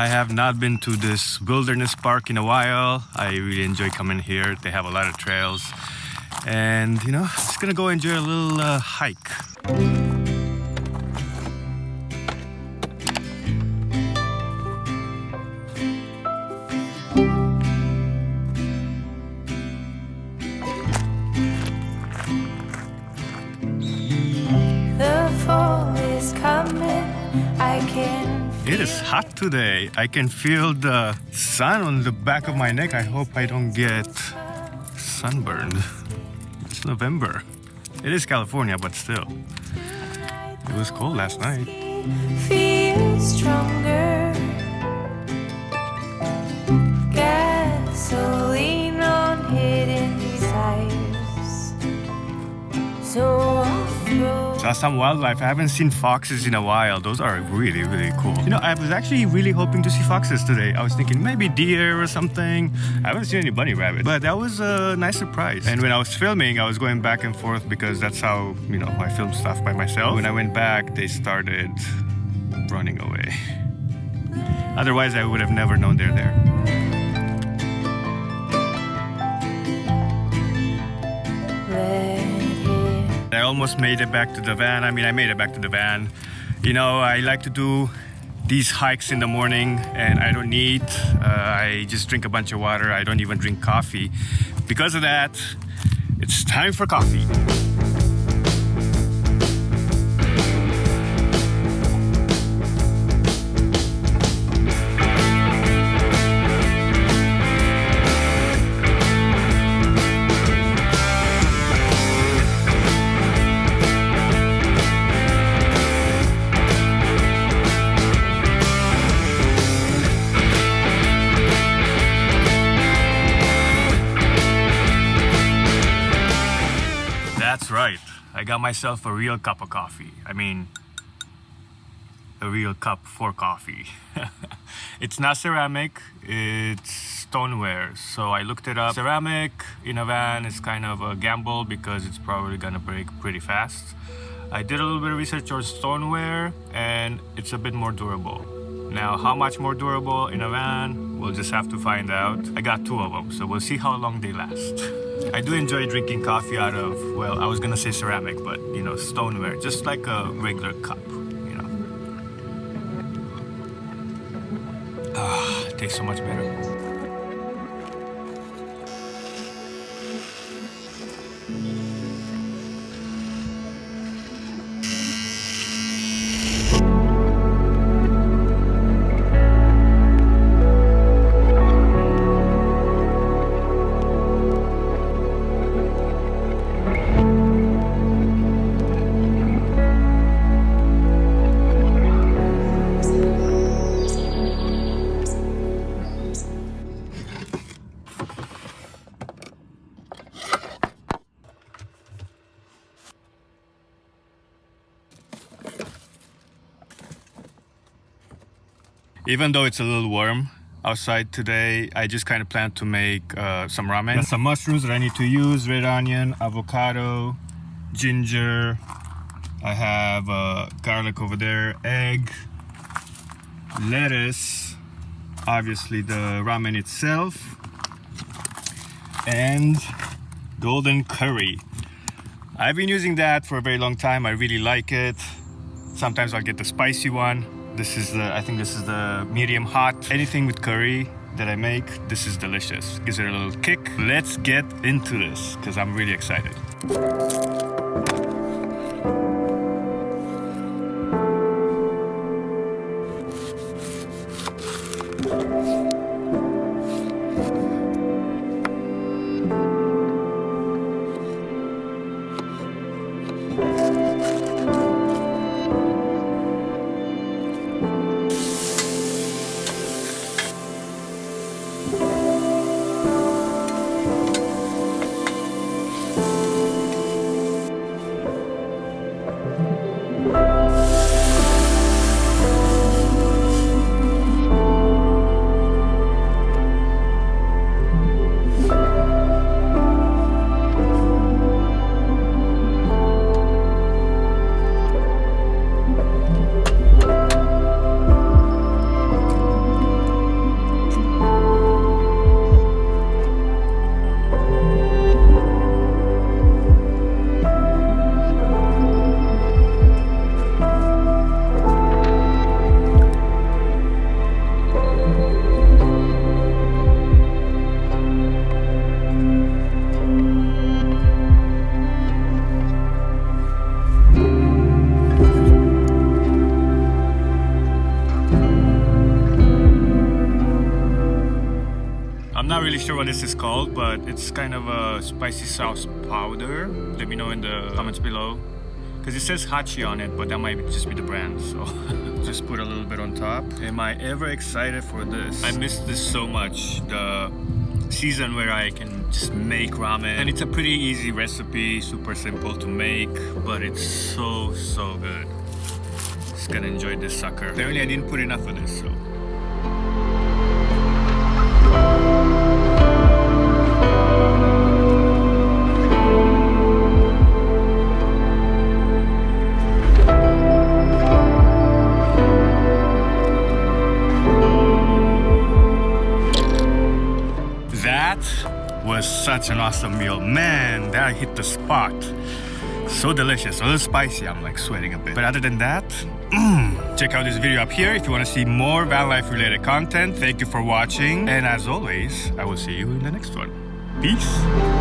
I have not been to this wilderness park in a while. I really enjoy coming here. They have a lot of trails. And, you know, just gonna go enjoy a little hike. The fall is coming, I can feel. It is hot today. I can feel the sun on the back of my neck. I hope I don't get sunburned. It's November. It is California, but still. It was cold last night. Feel stronger. Gasoline on hidden desires. So I'll throw. Saw some wildlife. I haven't seen foxes in a while. Those are really, really cool. You know, I was actually really hoping to see foxes today. I was thinking maybe deer or something. I haven't seen any bunny rabbit, but that was a nice surprise. And when I was filming, I was going back and forth because that's how, you know, I film stuff by myself. When I went back, they started running away. Otherwise, I would have never known they're there. I almost made it back to the van. I mean, I made it back to the van. You know, I like to do these hikes in the morning and I don't eat. I just drink a bunch of water. I don't even drink coffee. Because of that, it's time for coffee. That's right. I got myself a real cup of coffee. I mean, a real cup for coffee. It's not ceramic, it's stoneware. So I looked it up. Ceramic in a van is kind of a gamble because it's probably gonna break pretty fast. I did a little bit of research on stoneware and it's a bit more durable. Now, how much more durable in a van, we'll just have to find out. I got 2 of them, so we'll see how long they last. I do enjoy drinking coffee out of, well, I was gonna say ceramic, but, you know, stoneware, just like a regular cup, you know. It tastes so much better. Even though it's a little warm outside today, I just kind of plan to make some ramen. Got some mushrooms that I need to use, red onion, avocado, ginger. I have garlic over there, egg, lettuce, obviously the ramen itself, and golden curry. I've been using that for a very long time. I really like it. Sometimes I'll get the spicy one. This is I think this is the medium hot. Anything with curry that I make, this is delicious. Gives it a little kick. Let's get into this because I'm really excited. sure what this is called, but it's kind of a spicy sauce powder. Let me know in the comments below. Because it says Hachi on it, but that might just be the brand, so just put a little bit on top. Am I ever excited for this? I miss this so much. The season where I can just make ramen. And it's a pretty easy recipe, super simple to make, but it's so good. Just gonna enjoy this sucker. Apparently I didn't put enough of this, so. That was such an awesome meal. Man, that hit the spot. So delicious, a little spicy, I'm like sweating a bit. But other than that, check out this video up here if you want to see more van life related content. Thank you for watching. And as always, I will see you in the next one. Peace.